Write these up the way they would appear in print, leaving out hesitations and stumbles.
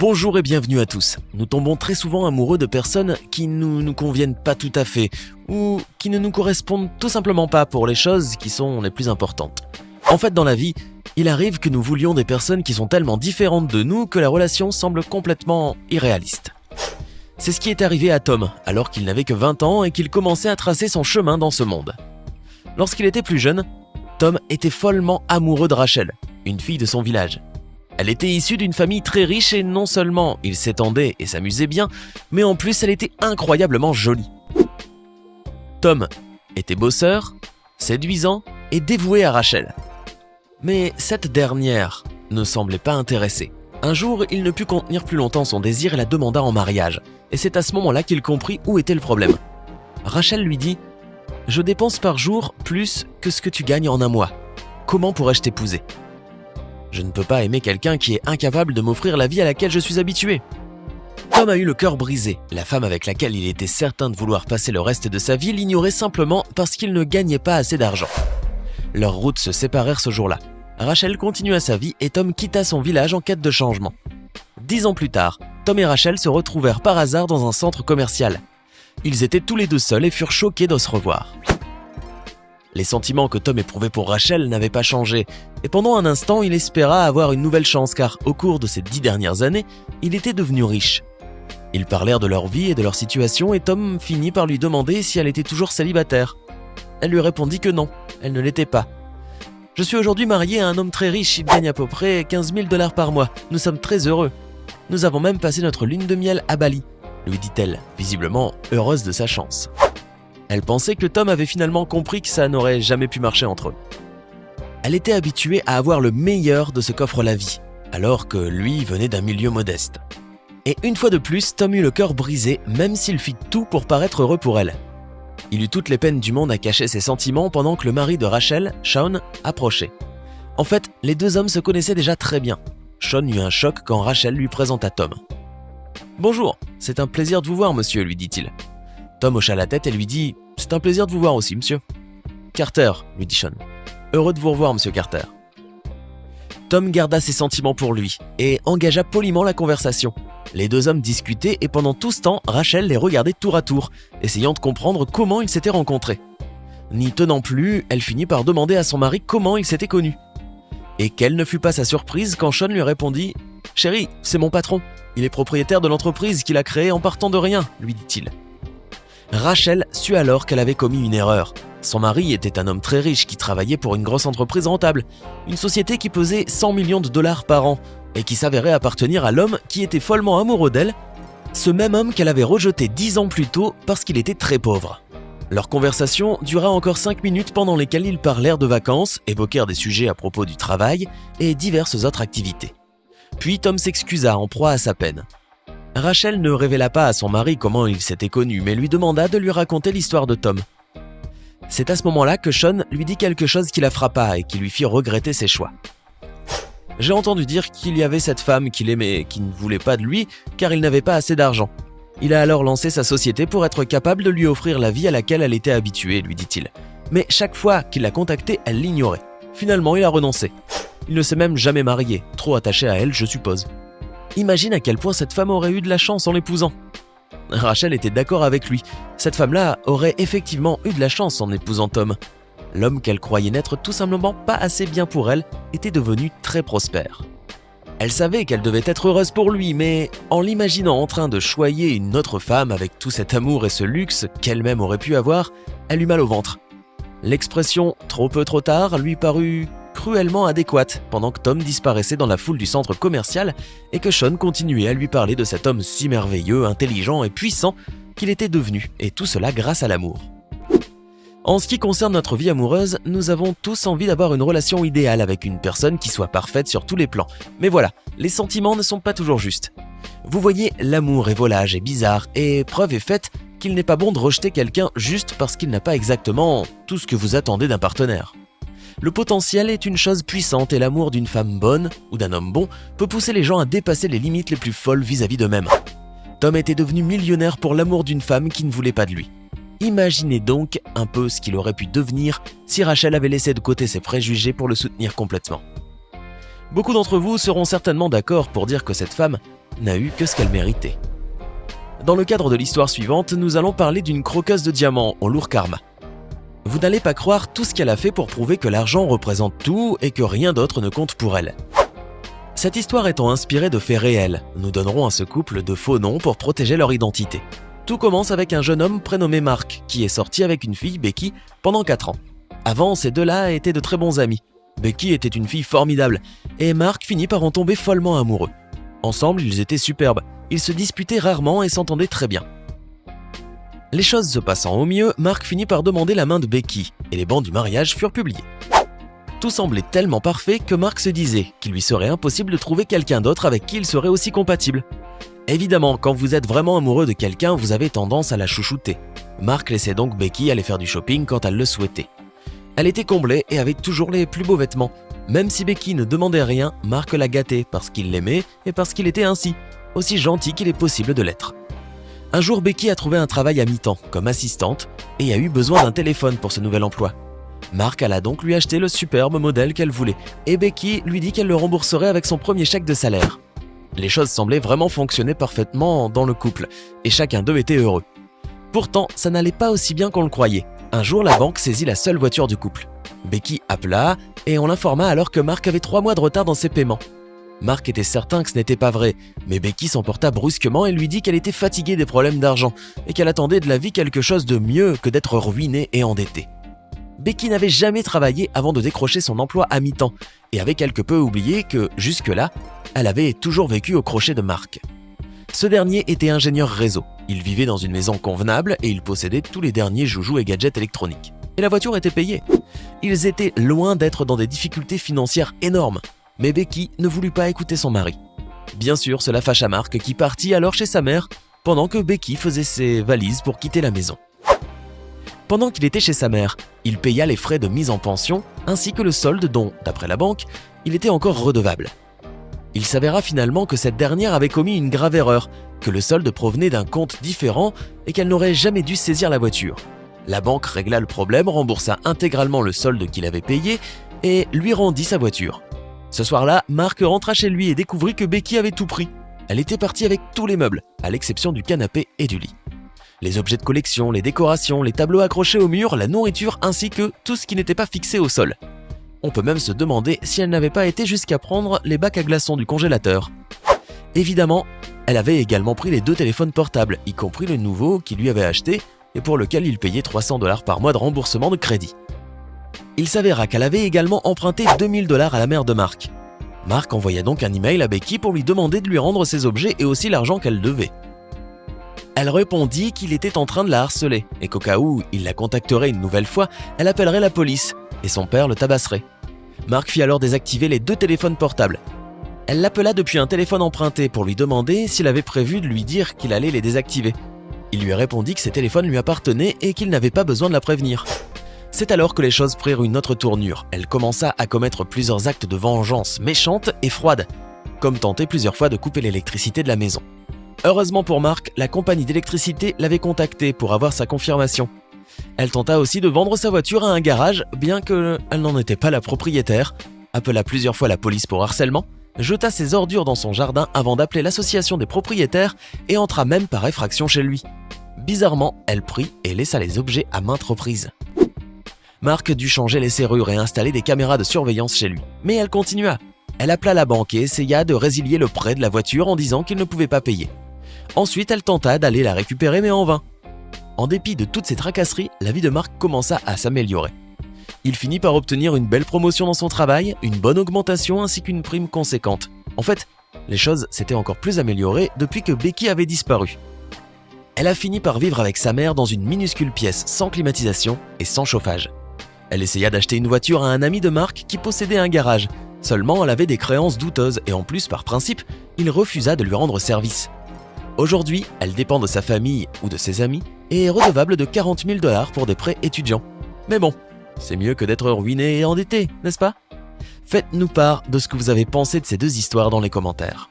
Bonjour et bienvenue à tous. Nous tombons très souvent amoureux de personnes qui nous conviennent pas tout à fait ou qui ne nous correspondent tout simplement pas pour les choses qui sont les plus importantes. En fait, dans la vie, il arrive que nous voulions des personnes qui sont tellement différentes de nous que la relation semble complètement irréaliste. C'est ce qui est arrivé à Tom, alors qu'il n'avait que 20 ans et qu'il commençait à tracer son chemin dans ce monde. Lorsqu'il était plus jeune, Tom était follement amoureux de Rachel, une fille de son village. Elle était issue d'une famille très riche et non seulement il s'étendait et s'amusait bien, mais en plus elle était incroyablement jolie. Tom était bosseur, séduisant et dévoué à Rachel. Mais cette dernière ne semblait pas intéressée. Un jour, il ne put contenir plus longtemps son désir et la demanda en mariage. Et c'est à ce moment-là qu'il comprit où était le problème. Rachel lui dit « Je dépense par jour plus que ce que tu gagnes en un mois. Comment pourrais-je t'épouser ? Je ne peux pas aimer quelqu'un qui est incapable de m'offrir la vie à laquelle je suis habitué. » Tom a eu le cœur brisé. La femme avec laquelle il était certain de vouloir passer le reste de sa vie l'ignorait simplement parce qu'il ne gagnait pas assez d'argent. Leurs routes se séparèrent ce jour-là. Rachel continua sa vie et Tom quitta son village en quête de changement. 10 ans plus tard, Tom et Rachel se retrouvèrent par hasard dans un centre commercial. Ils étaient tous les deux seuls et furent choqués de se revoir. Les sentiments que Tom éprouvait pour Rachel n'avaient pas changé, et pendant un instant, il espéra avoir une nouvelle chance car, au cours de ces 10 dernières années, il était devenu riche. Ils parlèrent de leur vie et de leur situation et Tom finit par lui demander si elle était toujours célibataire. Elle lui répondit que non, elle ne l'était pas. « Je suis aujourd'hui mariée à un homme très riche, il gagne à peu près 15 000 $ par mois. Nous sommes très heureux. Nous avons même passé notre lune de miel à Bali, » lui dit-elle, visiblement heureuse de sa chance. Elle pensait que Tom avait finalement compris que ça n'aurait jamais pu marcher entre eux. Elle était habituée à avoir le meilleur de ce qu'offre la vie, alors que lui venait d'un milieu modeste. Et une fois de plus, Tom eut le cœur brisé, même s'il fit tout pour paraître heureux pour elle. Il eut toutes les peines du monde à cacher ses sentiments pendant que le mari de Rachel, Sean, approchait. En fait, les deux hommes se connaissaient déjà très bien. Sean eut un choc quand Rachel lui présenta Tom. « Bonjour, c'est un plaisir de vous voir, monsieur, » lui dit-il. Tom hocha la tête et lui dit « C'est un plaisir de vous voir aussi, monsieur. »« Carter, » lui dit Sean. « Heureux de vous revoir, monsieur Carter. » Tom garda ses sentiments pour lui et engagea poliment la conversation. Les deux hommes discutaient et pendant tout ce temps, Rachel les regardait tour à tour, essayant de comprendre comment ils s'étaient rencontrés. N'y tenant plus, elle finit par demander à son mari comment ils s'étaient connus. Et quelle ne fut pas sa surprise quand Sean lui répondit « Chérie, c'est mon patron. Il est propriétaire de l'entreprise qu'il a créée en partant de rien, » lui dit-il. Rachel sut alors qu'elle avait commis une erreur. Son mari était un homme très riche qui travaillait pour une grosse entreprise rentable, une société qui pesait 100 millions de $ par an et qui s'avérait appartenir à l'homme qui était follement amoureux d'elle, ce même homme qu'elle avait rejeté 10 ans plus tôt parce qu'il était très pauvre. Leur conversation dura encore 5 minutes pendant lesquelles ils parlèrent de vacances, évoquèrent des sujets à propos du travail et diverses autres activités. Puis Tom s'excusa en proie à sa peine. Rachel ne révéla pas à son mari comment ils s'étaient connus, mais lui demanda de lui raconter l'histoire de Tom. C'est à ce moment-là que Sean lui dit quelque chose qui la frappa et qui lui fit regretter ses choix. « J'ai entendu dire qu'il y avait cette femme qu'il aimait et qui ne voulait pas de lui car il n'avait pas assez d'argent. Il a alors lancé sa société pour être capable de lui offrir la vie à laquelle elle était habituée, lui dit-il. Mais chaque fois qu'il la contactait, elle l'ignorait. Finalement, il a renoncé. Il ne s'est même jamais marié, trop attaché à elle, je suppose. Imagine à quel point cette femme aurait eu de la chance en l'épousant. » Rachel était d'accord avec lui. Cette femme-là aurait effectivement eu de la chance en épousant Tom. L'homme qu'elle croyait n'être tout simplement pas assez bien pour elle était devenu très prospère. Elle savait qu'elle devait être heureuse pour lui, mais en l'imaginant en train de choyer une autre femme avec tout cet amour et ce luxe qu'elle-même aurait pu avoir, elle eut mal au ventre. L'expression « trop peu trop tard » lui parut cruellement adéquate pendant que Tom disparaissait dans la foule du centre commercial et que Sean continuait à lui parler de cet homme si merveilleux, intelligent et puissant qu'il était devenu, et tout cela grâce à l'amour. En ce qui concerne notre vie amoureuse, nous avons tous envie d'avoir une relation idéale avec une personne qui soit parfaite sur tous les plans. Mais voilà, les sentiments ne sont pas toujours justes. Vous voyez, l'amour est volage et bizarre, et preuve est faite qu'il n'est pas bon de rejeter quelqu'un juste parce qu'il n'a pas exactement tout ce que vous attendez d'un partenaire. Le potentiel est une chose puissante et l'amour d'une femme bonne ou d'un homme bon peut pousser les gens à dépasser les limites les plus folles vis-à-vis d'eux-mêmes. Tom était devenu millionnaire pour l'amour d'une femme qui ne voulait pas de lui. Imaginez donc un peu ce qu'il aurait pu devenir si Rachel avait laissé de côté ses préjugés pour le soutenir complètement. Beaucoup d'entre vous seront certainement d'accord pour dire que cette femme n'a eu que ce qu'elle méritait. Dans le cadre de l'histoire suivante, nous allons parler d'une croqueuse de diamants au lourd karma. Vous n'allez pas croire tout ce qu'elle a fait pour prouver que l'argent représente tout et que rien d'autre ne compte pour elle. Cette histoire étant inspirée de faits réels, nous donnerons à ce couple de faux noms pour protéger leur identité. Tout commence avec un jeune homme prénommé Mark, qui est sorti avec une fille, Becky, pendant 4 ans. Avant, ces deux-là étaient de très bons amis. Becky était une fille formidable, et Mark finit par en tomber follement amoureux. Ensemble, ils étaient superbes, ils se disputaient rarement et s'entendaient très bien. Les choses se passant au mieux, Mark finit par demander la main de Becky, et les bancs du mariage furent publiés. Tout semblait tellement parfait que Mark se disait qu'il lui serait impossible de trouver quelqu'un d'autre avec qui il serait aussi compatible. Évidemment, quand vous êtes vraiment amoureux de quelqu'un, vous avez tendance à la chouchouter. Mark laissait donc Becky aller faire du shopping quand elle le souhaitait. Elle était comblée et avait toujours les plus beaux vêtements. Même si Becky ne demandait rien, Mark la gâtait parce qu'il l'aimait et parce qu'il était ainsi, aussi gentil qu'il est possible de l'être. Un jour, Becky a trouvé un travail à mi-temps comme assistante et a eu besoin d'un téléphone pour ce nouvel emploi. Mark alla donc lui acheter le superbe modèle qu'elle voulait et Becky lui dit qu'elle le rembourserait avec son premier chèque de salaire. Les choses semblaient vraiment fonctionner parfaitement dans le couple et chacun d'eux était heureux. Pourtant, ça n'allait pas aussi bien qu'on le croyait. Un jour, la banque saisit la seule voiture du couple. Becky appela et on l'informa alors que Mark avait 3 mois de retard dans ses paiements. Mark était certain que ce n'était pas vrai, mais Becky s'emporta brusquement et lui dit qu'elle était fatiguée des problèmes d'argent et qu'elle attendait de la vie quelque chose de mieux que d'être ruinée et endettée. Becky n'avait jamais travaillé avant de décrocher son emploi à mi-temps et avait quelque peu oublié que, jusque-là, elle avait toujours vécu au crochet de Mark. Ce dernier était ingénieur réseau. Il vivait dans une maison convenable et il possédait tous les derniers joujoux et gadgets électroniques. Et la voiture était payée. Ils étaient loin d'être dans des difficultés financières énormes. Mais Becky ne voulut pas écouter son mari. Bien sûr, cela fâcha Mark qui partit alors chez sa mère pendant que Becky faisait ses valises pour quitter la maison. Pendant qu'il était chez sa mère, il paya les frais de mise en pension ainsi que le solde dont, d'après la banque, il était encore redevable. Il s'avéra finalement que cette dernière avait commis une grave erreur, que le solde provenait d'un compte différent et qu'elle n'aurait jamais dû saisir la voiture. La banque régla le problème, remboursa intégralement le solde qu'il avait payé et lui rendit sa voiture. Ce soir-là, Mark rentra chez lui et découvrit que Becky avait tout pris. Elle était partie avec tous les meubles, à l'exception du canapé et du lit. Les objets de collection, les décorations, les tableaux accrochés au mur, la nourriture ainsi que tout ce qui n'était pas fixé au sol. On peut même se demander si elle n'avait pas été jusqu'à prendre les bacs à glaçons du congélateur. Évidemment, elle avait également pris les 2 téléphones portables, y compris le nouveau qu'il lui avait acheté et pour lequel il payait $300 par mois de remboursement de crédit. Il s'avéra qu'elle avait également emprunté $2000 à la mère de Mark. Mark envoya donc un email à Becky pour lui demander de lui rendre ses objets et aussi l'argent qu'elle devait. Elle répondit qu'il était en train de la harceler et qu'au cas où il la contacterait une nouvelle fois, elle appellerait la police et son père le tabasserait. Mark fit alors désactiver les 2 téléphones portables. Elle l'appela depuis un téléphone emprunté pour lui demander s'il avait prévu de lui dire qu'il allait les désactiver. Il lui répondit que ces téléphones lui appartenaient et qu'il n'avait pas besoin de la prévenir. C'est alors que les choses prirent une autre tournure. Elle commença à commettre plusieurs actes de vengeance méchante et froide, comme tenter plusieurs fois de couper l'électricité de la maison. Heureusement pour Mark, la compagnie d'électricité l'avait contacté pour avoir sa confirmation. Elle tenta aussi de vendre sa voiture à un garage, bien qu'elle n'en était pas la propriétaire, appela plusieurs fois la police pour harcèlement, jeta ses ordures dans son jardin avant d'appeler l'association des propriétaires et entra même par effraction chez lui. Bizarrement, elle prit et laissa les objets à maintes reprises. Mark dut changer les serrures et installer des caméras de surveillance chez lui. Mais elle continua. Elle appela la banque et essaya de résilier le prêt de la voiture en disant qu'il ne pouvait pas payer. Ensuite, elle tenta d'aller la récupérer mais en vain. En dépit de toutes ces tracasseries, la vie de Mark commença à s'améliorer. Il finit par obtenir une belle promotion dans son travail, une bonne augmentation ainsi qu'une prime conséquente. En fait, les choses s'étaient encore plus améliorées depuis que Becky avait disparu. Elle a fini par vivre avec sa mère dans une minuscule pièce sans climatisation et sans chauffage. Elle essaya d'acheter une voiture à un ami de Mark qui possédait un garage. Seulement, elle avait des créances douteuses et en plus, par principe, il refusa de lui rendre service. Aujourd'hui, elle dépend de sa famille ou de ses amis et est redevable de $40 000 pour des prêts étudiants. Mais bon, c'est mieux que d'être ruiné et endetté, n'est-ce pas? Faites-nous part de ce que vous avez pensé de ces 2 histoires dans les commentaires.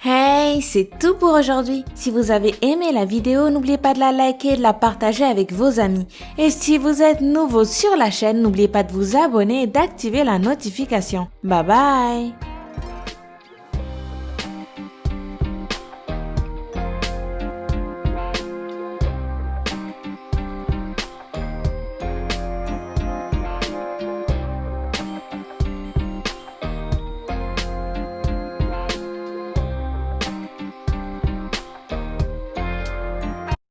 Hey Hey, c'est tout pour aujourd'hui. Si vous avez aimé la vidéo, n'oubliez pas de la liker et de la partager avec vos amis. Et si vous êtes nouveau sur la chaîne, n'oubliez pas de vous abonner et d'activer la notification. Bye bye!